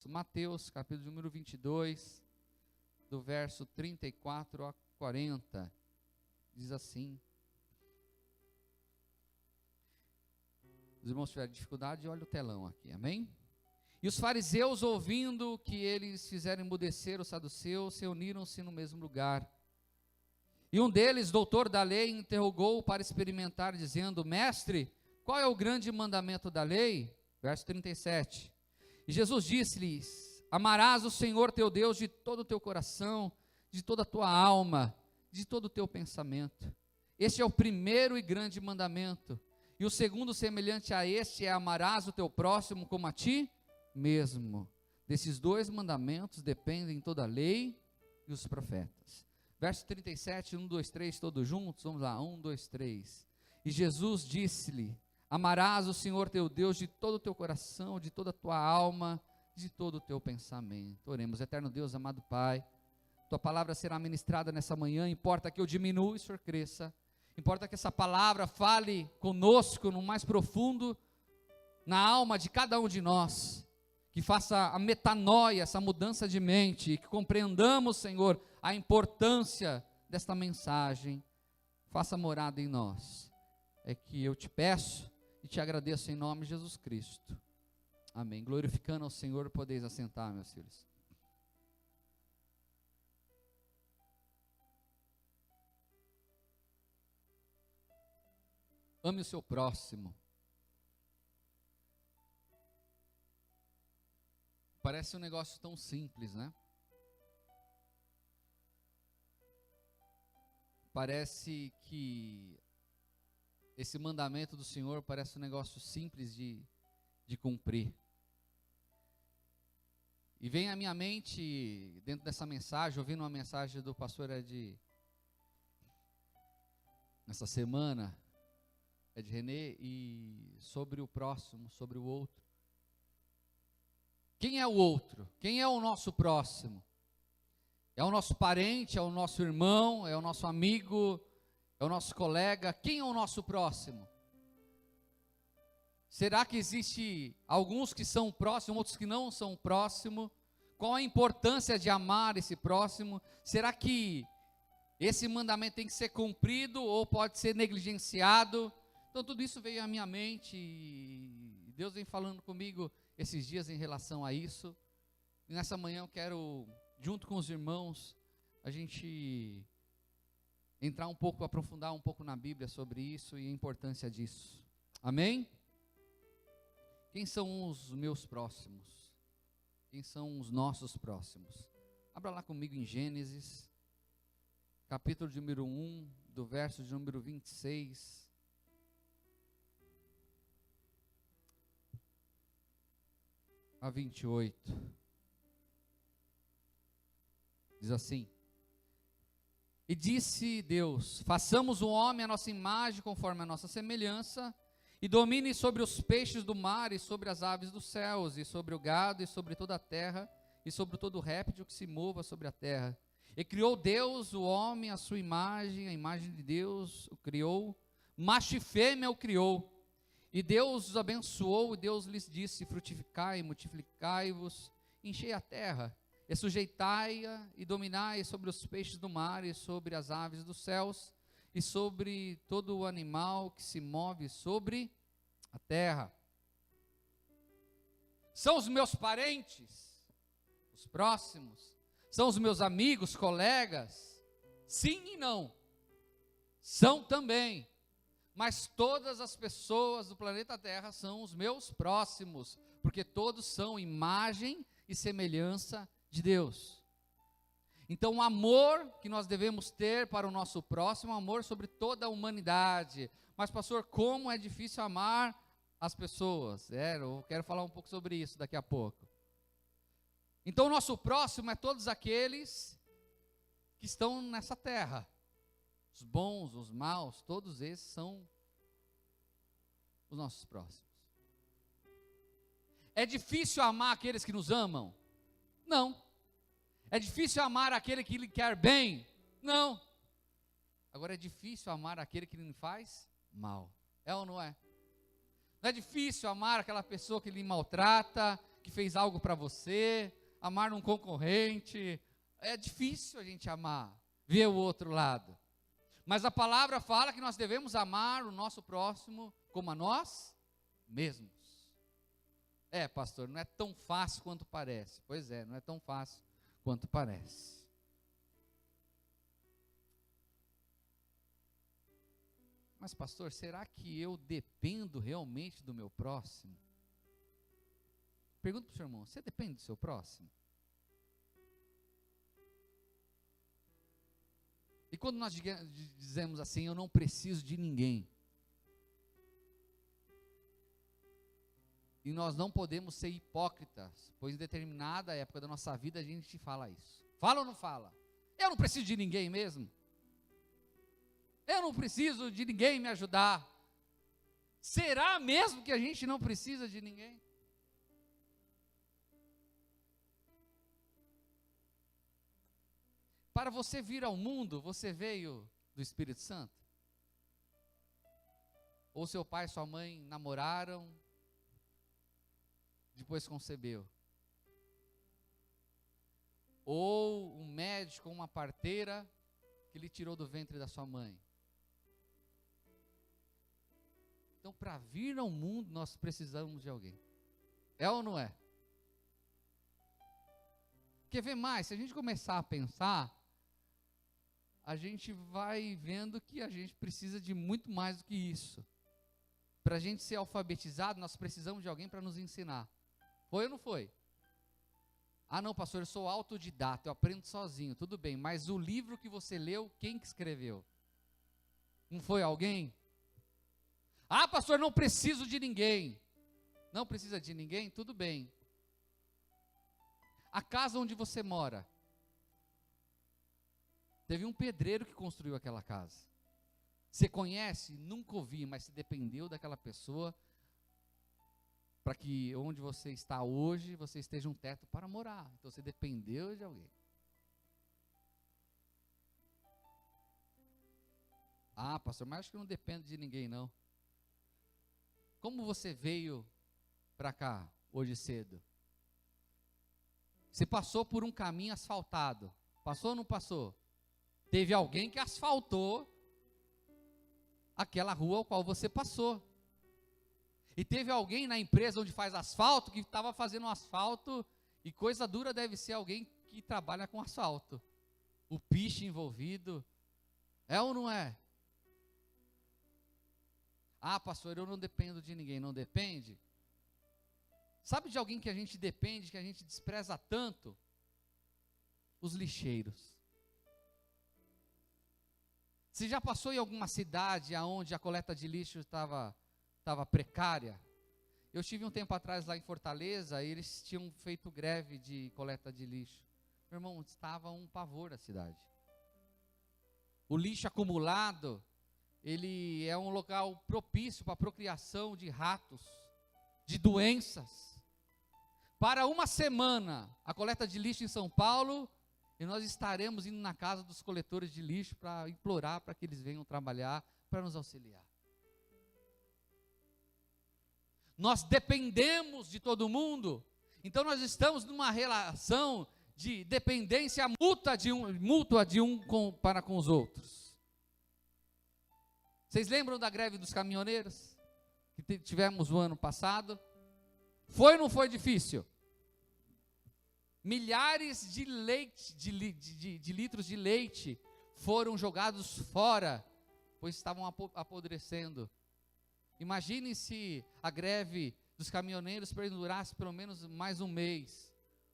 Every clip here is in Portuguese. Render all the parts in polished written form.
Mateus, capítulo número 22, do verso 34 a 40, diz assim. Os irmãos tiverem dificuldade, olha o telão aqui, amém? E os fariseus, ouvindo que eles fizeram emmudecer os saduceus, reuniram-se no mesmo lugar. E um deles, doutor da lei, interrogou para experimentar, dizendo: Mestre, qual é o grande mandamento da lei? Verso 37. E Jesus disse-lhes: Amarás o Senhor teu Deus de todo o teu coração, de toda a tua alma, de todo o teu pensamento. Este é o primeiro e grande mandamento. E o segundo, semelhante a este, é: amarás o teu próximo como a ti mesmo. Desses dois mandamentos dependem toda a lei e os profetas. Verso 37, 1, 2, 3, todos juntos, vamos lá, 1, 2, 3. E Jesus disse-lhe: Amarás o Senhor teu Deus de todo o teu coração, de toda a tua alma, de todo o teu pensamento. Oremos. Eterno Deus, amado Pai, tua palavra será ministrada nessa manhã, importa que eu diminua e o Senhor cresça, importa que essa palavra fale conosco no mais profundo, na alma de cada um de nós, que faça a metanoia, essa mudança de mente, e que compreendamos, Senhor, a importância desta mensagem. Faça morada em nós, é que eu te peço e te agradeço em nome de Jesus Cristo, amém. Glorificando ao Senhor, podeis assentar, meus filhos. Ame o seu próximo. Parece um negócio tão simples, né? Parece que esse mandamento do Senhor parece um negócio simples de cumprir. E vem à minha mente, dentro dessa mensagem, ouvindo uma mensagem do pastor Ed, nessa semana, Ed René, e sobre o próximo, sobre o outro. Quem é o outro? Quem é o nosso próximo? É o nosso parente, é o nosso irmão, é o nosso amigo, é o nosso colega? Quem é o nosso próximo? Será que existe alguns que são próximos, outros que não são próximos? Qual a importância de amar esse próximo? Será que esse mandamento tem que ser cumprido ou pode ser negligenciado? Então tudo isso veio à minha mente e Deus vem falando comigo esses dias em relação a isso. E nessa manhã eu quero, junto com os irmãos, a gente entrar um pouco, aprofundar um pouco na Bíblia sobre isso e a importância disso. Amém? Quem são os meus próximos? Quem são os nossos próximos? Abra lá comigo em Gênesis, capítulo de número 1, do verso de número 26. A 28. Diz assim: E disse Deus: façamos o homem à nossa imagem, conforme a nossa semelhança, e domine sobre os peixes do mar, e sobre as aves dos céus, e sobre o gado, e sobre toda a terra, e sobre todo réptil que se mova sobre a terra. E criou Deus o homem à sua imagem, a imagem de Deus o criou, macho e fêmea o criou. E Deus os abençoou, e Deus lhes disse: frutificai, multiplicai-vos, enchei a terra, e sujeitai-a, e dominai sobre os peixes do mar, e sobre as aves dos céus, e sobre todo o animal que se move sobre a terra. São os meus parentes, os próximos, são os meus amigos, colegas? Sim e não. São também. Mas todas as pessoas do planeta Terra são os meus próximos, porque todos são imagem e semelhança de Deus. Então o amor que nós devemos ter para o nosso próximo é um amor sobre toda a humanidade. Mas pastor, como é difícil amar as pessoas? Eu quero falar um pouco sobre isso daqui a pouco. Então o nosso próximo é todos aqueles que estão nessa terra. Os bons, os maus, todos esses são os nossos próximos. É difícil amar aqueles que nos amam? Não. É difícil amar aquele que lhe quer bem? Não. Agora é difícil amar aquele que lhe faz mal. É ou não é? Não é difícil amar aquela pessoa que lhe maltrata, que fez algo para você, amar um concorrente. É difícil a gente amar, ver o outro lado. Mas a palavra fala que nós devemos amar o nosso próximo como a nós mesmos. Pastor, não é tão fácil quanto parece. Pois é, não é tão fácil quanto parece. Mas pastor, será que eu dependo realmente do meu próximo? Pergunta para o seu irmão, você depende do seu próximo? E quando nós dizemos assim, eu não preciso de ninguém. E nós não podemos ser hipócritas, pois em determinada época da nossa vida a gente fala isso. Fala ou não fala? Eu não preciso de ninguém mesmo. Eu não preciso de ninguém me ajudar. Será mesmo que a gente não precisa de ninguém? Para você vir ao mundo, você veio do Espírito Santo? Ou seu pai e sua mãe namoraram, depois concebeu? Ou um médico, uma parteira, que lhe tirou do ventre da sua mãe? Então, para vir ao mundo, nós precisamos de alguém. É ou não é? Quer ver mais? Se a gente começar a pensar, a gente vai vendo que a gente precisa de muito mais do que isso. Para a gente ser alfabetizado, nós precisamos de alguém para nos ensinar. Foi ou não foi? Ah não, pastor, eu sou autodidata, eu aprendo sozinho, tudo bem, mas o livro que você leu, quem que escreveu? Não foi alguém? Ah pastor, não preciso de ninguém. Não precisa de ninguém? Tudo bem. A casa onde você mora, teve um pedreiro que construiu aquela casa. Você conhece? Nunca ouvi, mas se dependeu daquela pessoa para que onde você está hoje, você esteja um teto para morar. Então você dependeu de alguém. Ah, pastor, mas acho que não depende de ninguém não. Como você veio para cá hoje cedo? Você passou por um caminho asfaltado. Passou ou não passou? Teve alguém que asfaltou aquela rua ao qual você passou. E teve alguém na empresa onde faz asfalto que estava fazendo asfalto, e coisa dura deve ser alguém que trabalha com asfalto. O piche envolvido. É ou não é? Ah, pastor, eu não dependo de ninguém. Não depende? Sabe de alguém que a gente depende, que a gente despreza tanto? Os lixeiros. Você já passou em alguma cidade onde a coleta de lixo estava precária? Eu estive um tempo atrás lá em Fortaleza, e eles tinham feito greve de coleta de lixo. Meu irmão, estava um pavor a cidade. O lixo acumulado, ele é um local propício para a procriação de ratos, de doenças. Para uma semana, a coleta de lixo em São Paulo, e nós estaremos indo na casa dos coletores de lixo para implorar para que eles venham trabalhar, para nos auxiliar. Nós dependemos de todo mundo, então nós estamos numa relação de dependência mútua de um para com os outros. Vocês lembram da greve dos caminhoneiros que tivemos no ano passado? Foi ou não foi difícil? Milhares de litros de leite foram jogados fora, pois estavam apodrecendo. Imagine se a greve dos caminhoneiros perdurasse pelo menos mais um mês.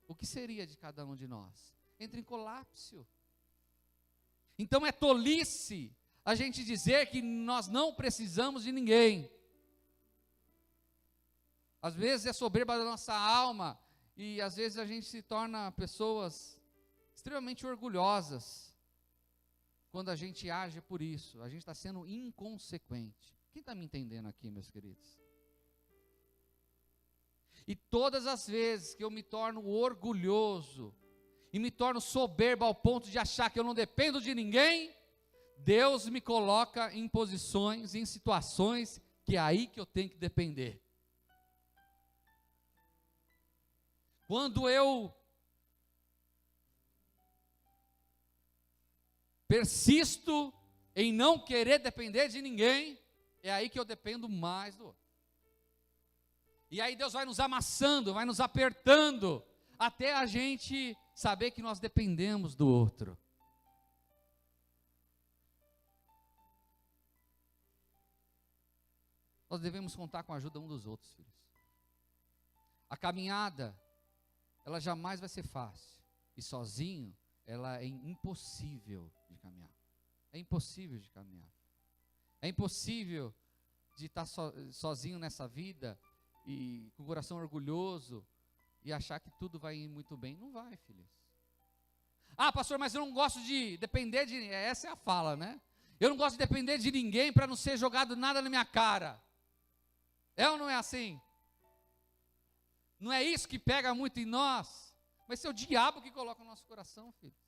O que seria de cada um de nós? Entra em colapso. Então é tolice a gente dizer que nós não precisamos de ninguém. Às vezes é soberba da nossa alma, e às vezes a gente se torna pessoas extremamente orgulhosas quando a gente age por isso. A gente está sendo inconsequente. Quem está me entendendo aqui, meus queridos? E todas as vezes que eu me torno orgulhoso e me torno soberbo ao ponto de achar que eu não dependo de ninguém, Deus me coloca em posições, em situações que é aí que eu tenho que depender. Quando eu persisto em não querer depender de ninguém, é aí que eu dependo mais do outro. E aí Deus vai nos amassando, vai nos apertando, até a gente saber que nós dependemos do outro. Nós devemos contar com a ajuda um dos outros, filhos. A caminhada, ela jamais vai ser fácil. E sozinho, ela é impossível de caminhar. É impossível de caminhar. É impossível de estar sozinho nessa vida e com o coração orgulhoso e achar que tudo vai ir muito bem. Não vai, filhos. Ah, pastor, mas eu não gosto de depender de... Essa é a fala, né? Eu não gosto de depender de ninguém para não ser jogado nada na minha cara. É ou não é assim? Não é isso que pega muito em nós? Vai ser o diabo que coloca no nosso coração, filhos.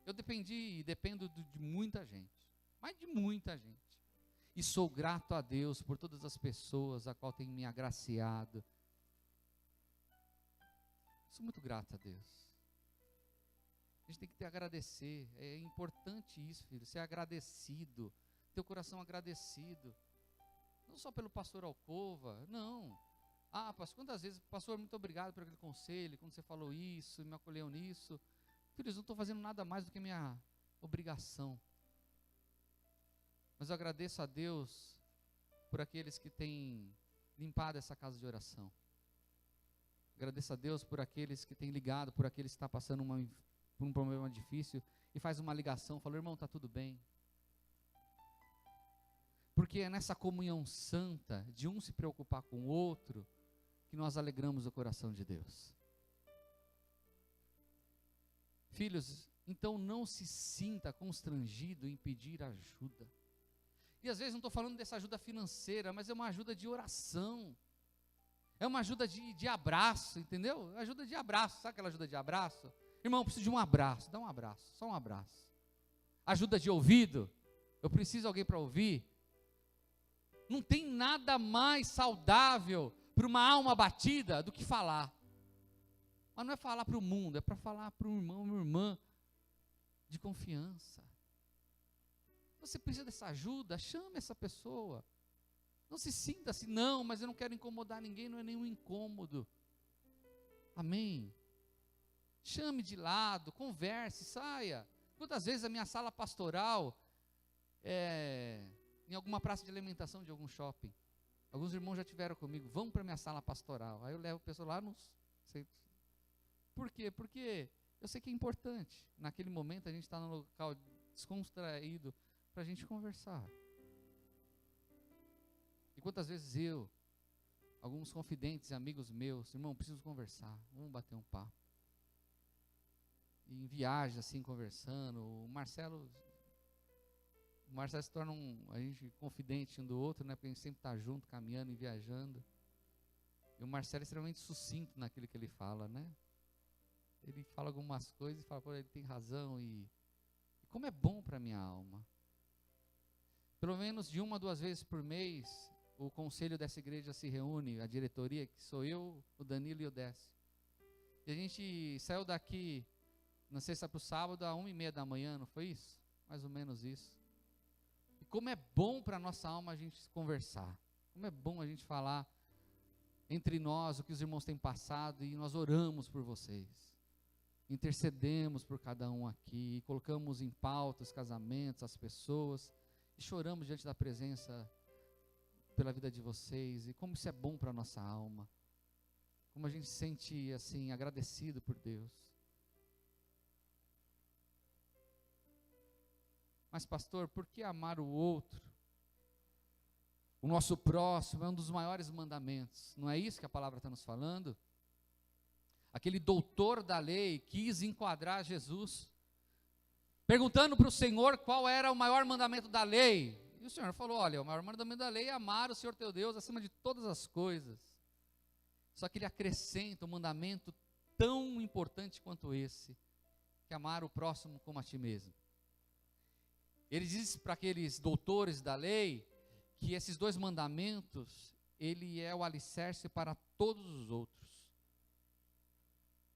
Eu dependi e dependo de muita gente. Mas de muita gente. E sou grato a Deus por todas as pessoas a qual tem me agraciado. Sou muito grato a Deus. A gente tem que agradecer. É importante isso, filho. Ser agradecido. Ter o coração agradecido. Não só pelo pastor Alcova, não. Ah, pastor, quantas vezes, pastor, muito obrigado por aquele conselho, quando você falou isso, me acolheu nisso. Filhos, não estou fazendo nada mais do que minha obrigação. Mas eu agradeço a Deus por aqueles que têm limpado essa casa de oração. Agradeço a Deus por aqueles que têm ligado, por aqueles que estão passando por um problema difícil e faz uma ligação, fala, irmão, está tudo bem. Porque é nessa comunhão santa, de um se preocupar com o outro, que nós alegramos o coração de Deus. Filhos, então não se sinta constrangido em pedir ajuda. E às vezes não estou falando dessa ajuda financeira, mas é uma ajuda de oração. É uma ajuda de abraço, entendeu? Ajuda de abraço, sabe aquela ajuda de abraço? Irmão, eu preciso de um abraço, dá um abraço, só um abraço. Ajuda de ouvido, eu preciso de alguém para ouvir. Não tem nada mais saudável para uma alma abatida do que falar. Mas não é falar para o mundo, é para falar para um irmão, uma irmã de confiança. Você precisa dessa ajuda, chame essa pessoa. Não se sinta assim, não, mas eu não quero incomodar ninguém, não é nenhum incômodo. Amém? Chame de lado, converse, saia. Quantas vezes a minha sala pastoral em alguma praça de alimentação de algum shopping. Alguns irmãos já tiveram comigo, vão para a minha sala pastoral. Aí eu levo a pessoa lá nos centros. Por quê? Porque eu sei que é importante. Naquele momento a gente está num local descontraído para a gente conversar. E quantas vezes alguns confidentes, amigos meus, irmão, preciso conversar, vamos bater um papo. E em viagem assim, conversando, o Marcelo se torna a gente confidente um do outro, né? Porque a gente sempre está junto, caminhando e viajando. E o Marcelo é extremamente sucinto naquilo que ele fala, né? Ele fala algumas coisas e fala, pô, ele tem razão. E como é bom para a minha alma. Pelo menos de 1 a 2 vezes por mês, o conselho dessa igreja se reúne, a diretoria, que sou eu, o Danilo e o Décio. E a gente saiu daqui na sexta para o sábado, às 1h30 da manhã, não foi isso? Mais ou menos isso. E como é bom para a nossa alma a gente conversar. Como é bom a gente falar entre nós o que os irmãos têm passado e nós oramos por vocês. Intercedemos por cada um aqui, colocamos em pauta os casamentos, as pessoas, e choramos diante da presença pela vida de vocês, e como isso é bom para a nossa alma, como a gente se sente assim, agradecido por Deus. Mas pastor, por que amar o outro? O nosso próximo é um dos maiores mandamentos, não é isso que a palavra está nos falando? Aquele doutor da lei quis enquadrar Jesus, perguntando para o Senhor qual era o maior mandamento da lei. E o Senhor falou, olha, o maior mandamento da lei é amar o Senhor teu Deus acima de todas as coisas. Só que ele acrescenta um mandamento tão importante quanto esse, que é amar o próximo como a ti mesmo. Ele diz para aqueles doutores da lei, que esses 2 mandamentos, ele é o alicerce para todos os outros.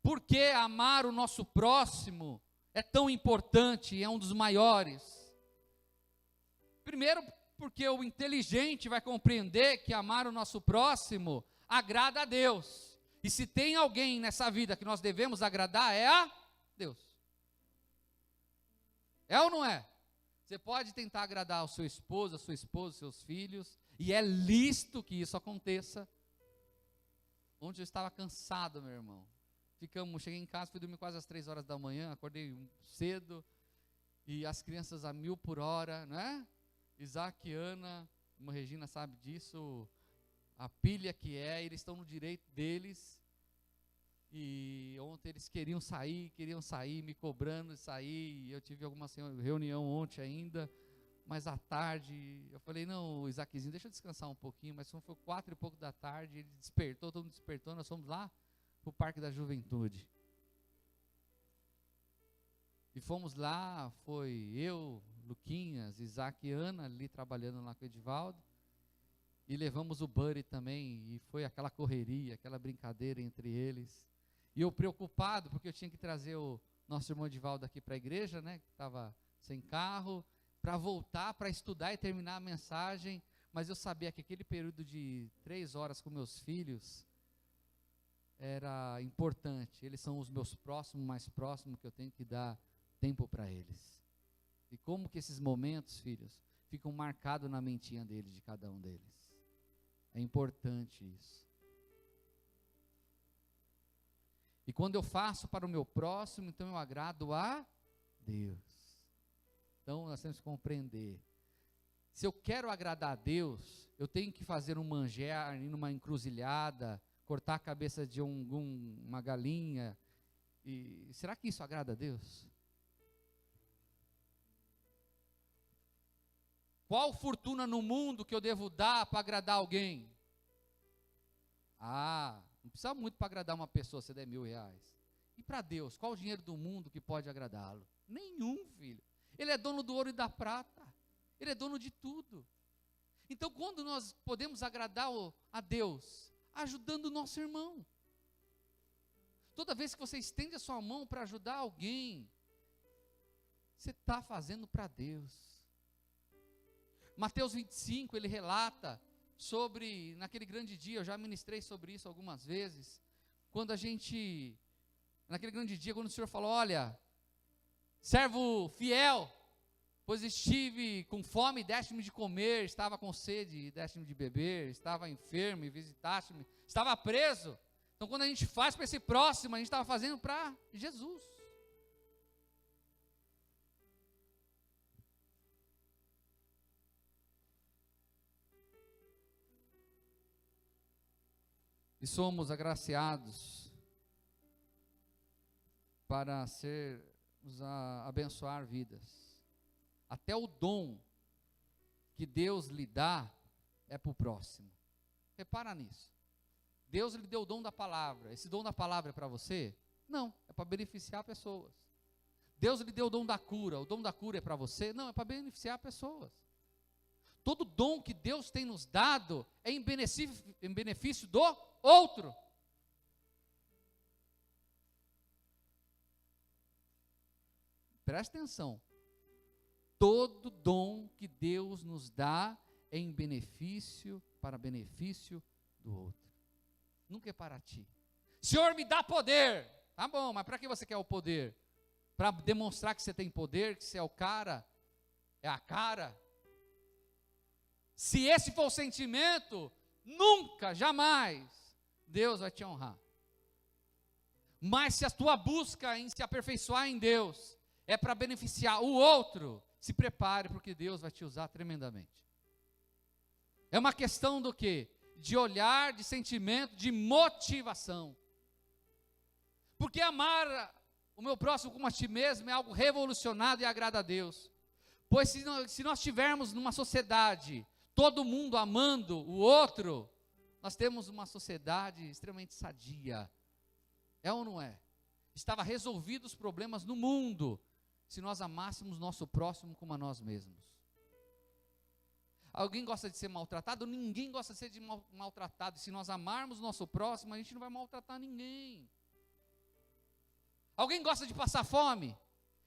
Por que amar o nosso próximo é tão importante, é um dos maiores? Primeiro, porque o inteligente vai compreender que amar o nosso próximo agrada a Deus. E se tem alguém nessa vida que nós devemos agradar, é a Deus. É ou não é? Você pode tentar agradar o seu esposo, a sua esposa, seus filhos, e é lícito que isso aconteça. Ontem eu estava cansado, meu irmão. Cheguei em casa, fui dormir quase às 3 horas da manhã, acordei cedo, e as crianças a 1000 por hora, né? Isaac e Ana, como a Regina sabe disso, a pilha que é, eles estão no direito deles, e ontem eles queriam sair, me cobrando de sair, e eu tive alguma reunião ontem ainda, mas à tarde, eu falei, não, Isaaczinho, deixa eu descansar um pouquinho, mas foi 4 e pouco da tarde, ele despertou, todo mundo despertou, nós fomos lá para o Parque da Juventude, e fomos lá, foi eu, Luquinhas, Isaac e Ana, ali trabalhando lá com o Edivaldo, e levamos o Buddy também, e foi aquela correria, aquela brincadeira entre eles, e eu preocupado, porque eu tinha que trazer o nosso irmão Edivaldo aqui para a igreja, né, que estava sem carro, para voltar, para estudar e terminar a mensagem, mas eu sabia que aquele período de 3 horas com meus filhos, era importante, eles são os meus próximos, mais próximos, que eu tenho que dar tempo para eles, e como que esses momentos, filhos, ficam marcados na mentinha deles, de cada um deles. É importante isso. E quando eu faço para o meu próximo, então eu agrado a Deus. Então nós temos que compreender. Se eu quero agradar a Deus, eu tenho que fazer um manjar, ir numa encruzilhada, cortar a cabeça de uma galinha. E será que isso agrada a Deus? Qual fortuna no mundo que eu devo dar para agradar alguém? Não precisa muito para agradar uma pessoa, você der R$1.000. E para Deus, qual o dinheiro do mundo que pode agradá-lo? Nenhum, filho. Ele é dono do ouro e da prata. Ele é dono de tudo. Então, quando nós podemos agradar a Deus? Ajudando o nosso irmão. Toda vez que você estende a sua mão para ajudar alguém, você está fazendo para Deus. Mateus 25, ele relata sobre, naquele grande dia, eu já ministrei sobre isso algumas vezes, naquele grande dia, quando o Senhor falou, olha, servo fiel, pois estive com fome e deste-me de comer, estava com sede e deste-me de beber, estava enfermo e visitaste-me, estava preso. Então quando a gente faz para esse próximo, a gente estava fazendo para Jesus. E somos agraciados para abençoar vidas. Até o dom que Deus lhe dá é para o próximo. Repara nisso. Deus lhe deu o dom da palavra. Esse dom da palavra é para você? Não, é para beneficiar pessoas. Deus lhe deu o dom da cura. O dom da cura é para você? Não, é para beneficiar pessoas. Todo dom que Deus tem nos dado é em benefício do outro. Presta atenção. Todo dom que Deus nos dá é em benefício, para benefício do outro. Nunca é para ti. Senhor, me dá poder. Tá bom, mas para que você quer o poder? Para demonstrar que você tem poder, que você é o cara, é a cara. Se esse for o sentimento, nunca, jamais, Deus vai te honrar. Mas se a tua busca em se aperfeiçoar em Deus é para beneficiar o outro, se prepare, porque Deus vai te usar tremendamente. É uma questão do quê? De olhar, de sentimento, de motivação. Porque amar o meu próximo como a ti mesmo é algo revolucionário e agrada a Deus. Pois se nós estivermos numa sociedade, todo mundo amando o outro, nós temos uma sociedade extremamente sadia. É ou não é? Estava resolvidos os problemas no mundo, se nós amássemos nosso próximo como a nós mesmos. Alguém gosta de ser maltratado? Ninguém gosta de ser maltratado. E se nós amarmos o nosso próximo, a gente não vai maltratar ninguém. Alguém gosta de passar fome?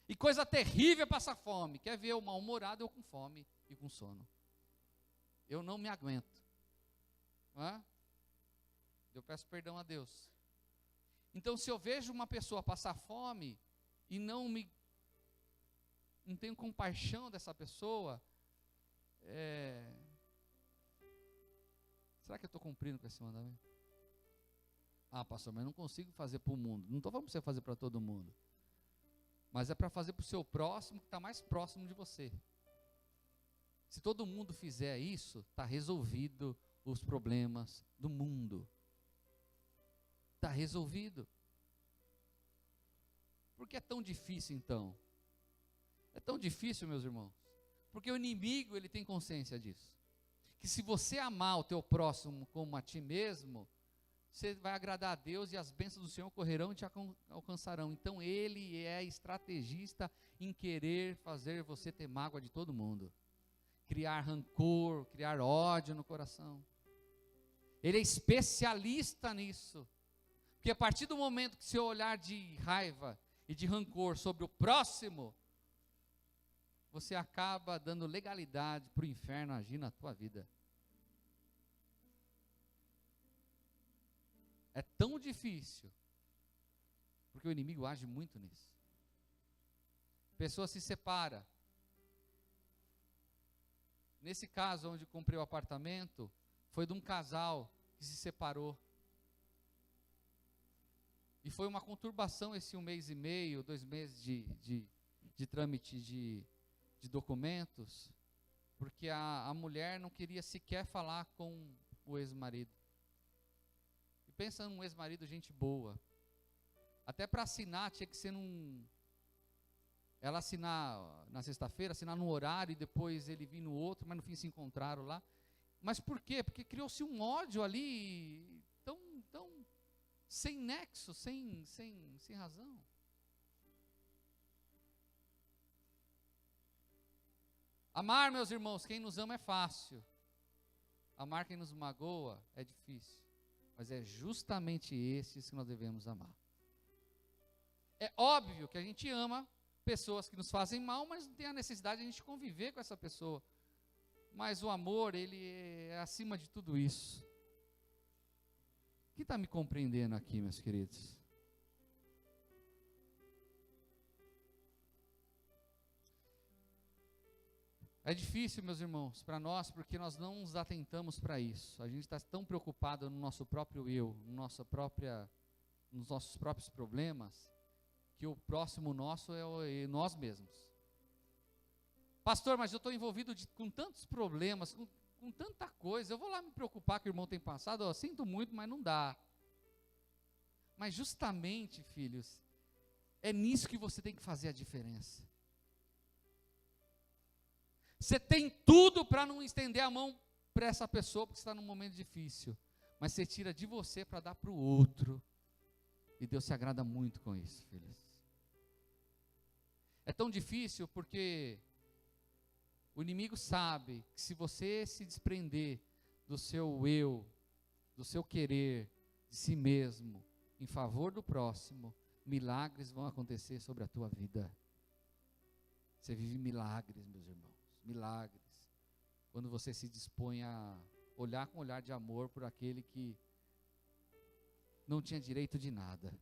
E coisa terrível é passar fome. Quer ver eu mal-humorado, eu com fome e com sono. Eu não me aguento. Não é? Eu peço perdão a Deus. Então, se eu vejo uma pessoa passar fome e não tenho compaixão dessa pessoa, será que eu estou cumprindo com esse mandamento? Ah, pastor, mas não consigo fazer para o mundo. Não estou falando para você fazer para todo mundo, mas é para fazer para o seu próximo, que está mais próximo de você. Se todo mundo fizer isso, está resolvido os problemas do mundo. Está resolvido. Por que é tão difícil então? É tão difícil, meus irmãos, porque o inimigo, ele tem consciência disso, que se você amar o teu próximo como a ti mesmo, você vai agradar a Deus e as bênçãos do Senhor correrão e te alcançarão. Então ele é estrategista em querer fazer você ter mágoa de todo mundo, criar rancor, criar ódio no coração. Ele é especialista nisso, porque a partir do momento que seu olhar de raiva e de rancor sobre o próximo, você acaba dando legalidade para o inferno agir na tua vida. É tão difícil, porque o inimigo age muito nisso. A pessoa se separa. Nesse caso, onde comprei o apartamento, foi de um casal que se separou. E foi uma conturbação esse 1 mês e meio, 2 meses de trâmite de documentos, porque a mulher não queria sequer falar com o ex-marido. E pensa num ex-marido, gente boa. Até para assinar, tinha que ser ela assinar na sexta-feira, assinar num horário e depois ele vir no outro, mas no fim se encontraram lá. Mas por quê? Porque criou-se um ódio ali tão sem nexo, sem razão. Amar, meus irmãos, quem nos ama é fácil. Amar quem nos magoa é difícil. Mas é justamente esses que nós devemos amar. É óbvio que a gente ama pessoas que nos fazem mal, mas não tem a necessidade de a gente conviver com essa pessoa. Mas o amor, ele é acima de tudo isso. Quem está me compreendendo aqui, meus queridos? É difícil, meus irmãos, para nós, porque nós não nos atentamos para isso. A gente está tão preocupado no nosso próprio eu, nos nossos próprios problemas, que o próximo nosso é nós mesmos. Pastor, mas eu estou envolvido com tantos problemas, com tanta coisa, eu vou lá me preocupar que o irmão tem passado, eu sinto muito, mas não dá. Mas justamente, filhos, é nisso que você tem que fazer a diferença. Você tem tudo para não estender a mão para essa pessoa, porque você está num momento difícil, mas você tira de você para dar para o outro, e Deus se agrada muito com isso, filhos. É tão difícil porque o inimigo sabe que se você se desprender do seu eu, do seu querer, de si mesmo, em favor do próximo, milagres vão acontecer sobre a tua vida. Você vive milagres, meus irmãos, milagres. Quando você se dispõe a olhar com um olhar de amor por aquele que não tinha direito de nada.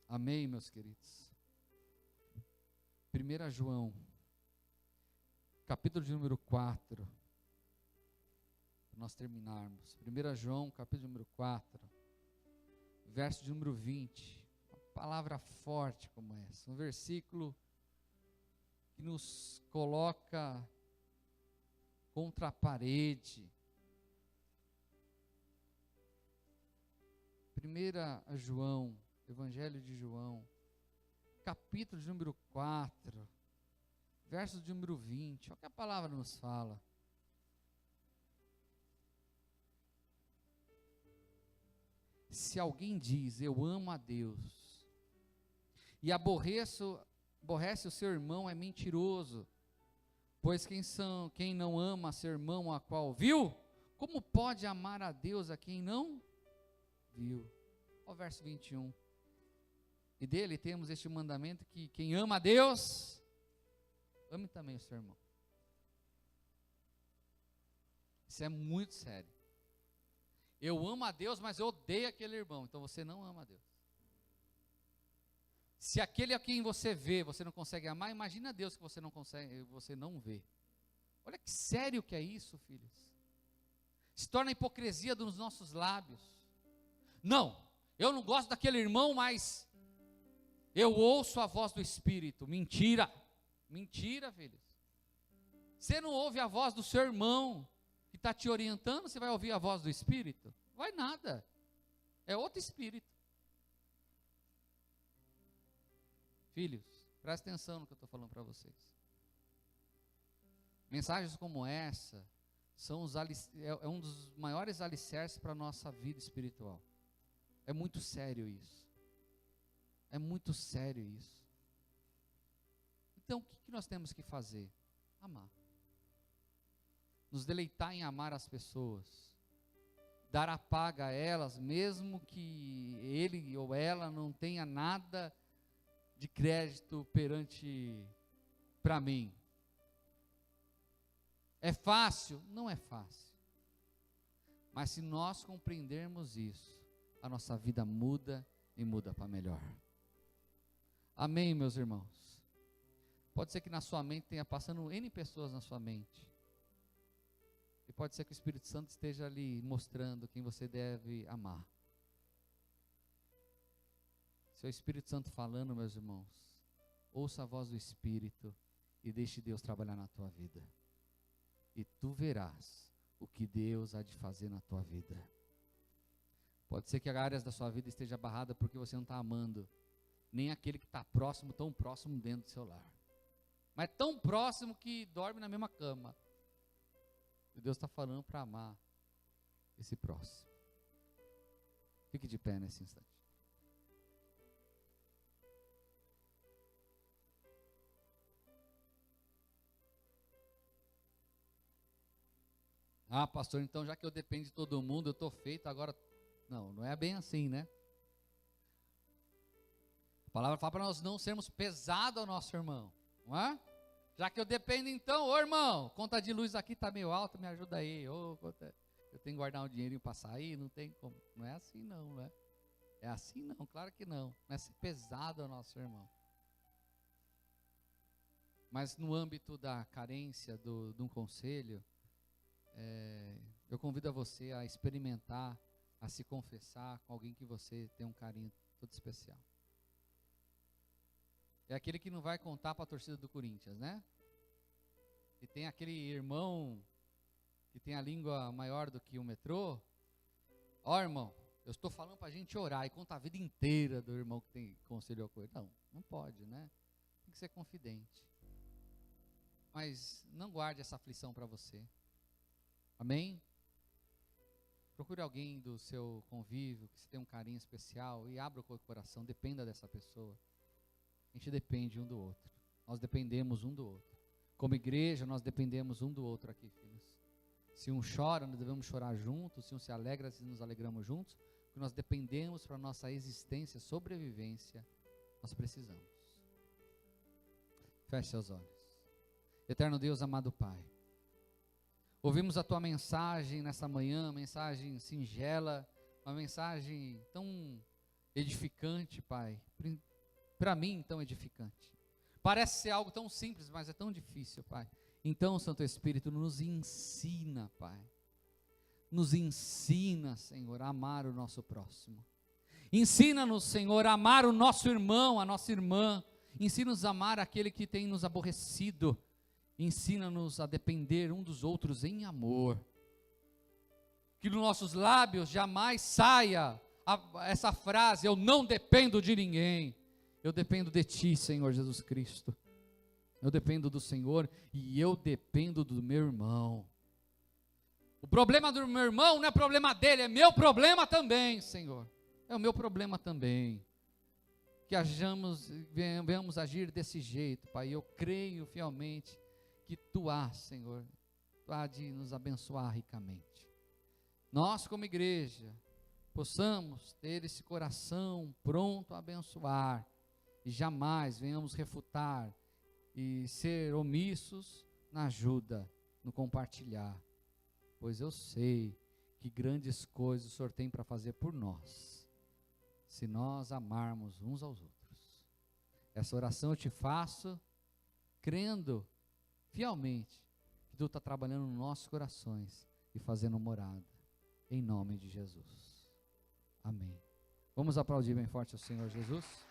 Amém, meus queridos? 1 João, capítulo de número 4, para nós terminarmos. 1 João, capítulo de número 4, verso de número 20. Uma palavra forte como essa. Um versículo que nos coloca contra a parede. 1 João, Evangelho de João, capítulo de número 4, verso de número 20, olha o que a palavra nos fala. Se alguém diz, eu amo a Deus, e aborrece o seu irmão é mentiroso. Pois quem não ama seu irmão a qual viu, como pode amar a Deus a quem não viu? Olha o verso 21. E dele temos este mandamento, que quem ama a Deus, ame também o seu irmão. Isso é muito sério. Eu amo a Deus, mas eu odeio aquele irmão. Então você não ama a Deus. Se aquele a quem você vê, você não consegue amar, imagina Deus que você não consegue, você não vê. Olha que sério que é isso, filhos. Se torna a hipocrisia dos nossos lábios. Não, eu não gosto daquele irmão, mas eu ouço a voz do Espírito. Mentira, mentira, filhos. Você não ouve a voz do seu irmão que está te orientando, você vai ouvir a voz do Espírito? Vai nada, é outro Espírito. Filhos, presta atenção no que eu estou falando para vocês. Mensagens como essa são um dos maiores alicerces para a nossa vida espiritual. É muito sério isso. É muito sério isso. Então, o que nós temos que fazer? Amar. Nos deleitar em amar as pessoas. Dar a paga a elas, mesmo que ele ou ela não tenha nada de crédito perante para mim. É fácil? Não é fácil. Mas se nós compreendermos isso, a nossa vida muda e muda para melhor. Amém, meus irmãos? Pode ser que na sua mente tenha passando N pessoas na sua mente. E pode ser que o Espírito Santo esteja ali mostrando quem você deve amar. Se é o Espírito Santo falando, meus irmãos, ouça a voz do Espírito e deixe Deus trabalhar na tua vida. E tu verás o que Deus há de fazer na tua vida. Pode ser que áreas da sua vida esteja barrada porque você não está amando nem aquele que está próximo, tão próximo dentro do seu lar. Mas tão próximo que dorme na mesma cama. E Deus está falando para amar esse próximo. Fique de pé nesse instante. Ah, pastor, então já que eu dependo de todo mundo, eu estou feito, agora... Não, não é bem assim, né? A palavra fala para nós não sermos pesados ao nosso irmão, não é? Já que eu dependo então, ô irmão, conta de luz aqui está meio alta, me ajuda aí. Eu tenho que guardar um dinheirinho para sair, não tem como. Não é assim não, né? É assim não, claro que não. Não é ser pesado ao nosso irmão. Mas no âmbito da carência, de um conselho, eu convido a você a experimentar, a se confessar com alguém que você tem um carinho todo especial. É aquele que não vai contar para a torcida do Corinthians, né? E tem aquele irmão que tem a língua maior do que o metrô. Ó, irmão, eu estou falando para a gente orar e conta a vida inteira do irmão que tem conselho com ele. Não, não pode, né? Tem que ser confidente. Mas não guarde essa aflição para você. Amém? Procure alguém do seu convívio, que você tem um carinho especial, e abra o coração, dependa dessa pessoa. A gente depende um do outro. Nós dependemos um do outro. Como igreja, nós dependemos um do outro aqui, filhos. Se um chora, nós devemos chorar juntos. Se um se alegra, nos alegramos juntos. Porque nós dependemos para a nossa existência, sobrevivência. Nós precisamos. Feche seus olhos. Eterno Deus, amado Pai. Ouvimos a Tua mensagem nessa manhã, mensagem singela, uma mensagem tão edificante, Pai. Para mim, tão edificante. Parece ser algo tão simples, mas é tão difícil, Pai. Então, Santo Espírito, nos ensina, Pai. Nos ensina, Senhor, a amar o nosso próximo. Ensina-nos, Senhor, a amar o nosso irmão, a nossa irmã. Ensina-nos a amar aquele que tem nos aborrecido. Ensina-nos a depender um dos outros em amor. Que dos nossos lábios jamais saia essa frase: eu não dependo de ninguém. Eu dependo de Ti, Senhor Jesus Cristo. Eu dependo do Senhor e eu dependo do meu irmão. O problema do meu irmão não é problema dele, é meu problema também, Senhor. É o meu problema também. que venhamos agir desse jeito, Pai. Eu creio fielmente que Tu há, Senhor, Tu há de nos abençoar ricamente. Nós, como igreja, possamos ter esse coração pronto a abençoar, e jamais venhamos refutar e ser omissos na ajuda, no compartilhar, pois eu sei que grandes coisas o Senhor tem para fazer por nós, se nós amarmos uns aos outros. Essa oração eu te faço, crendo fielmente que Tu está trabalhando nos nossos corações e fazendo morada, em nome de Jesus. Amém. Vamos aplaudir bem forte ao Senhor Jesus.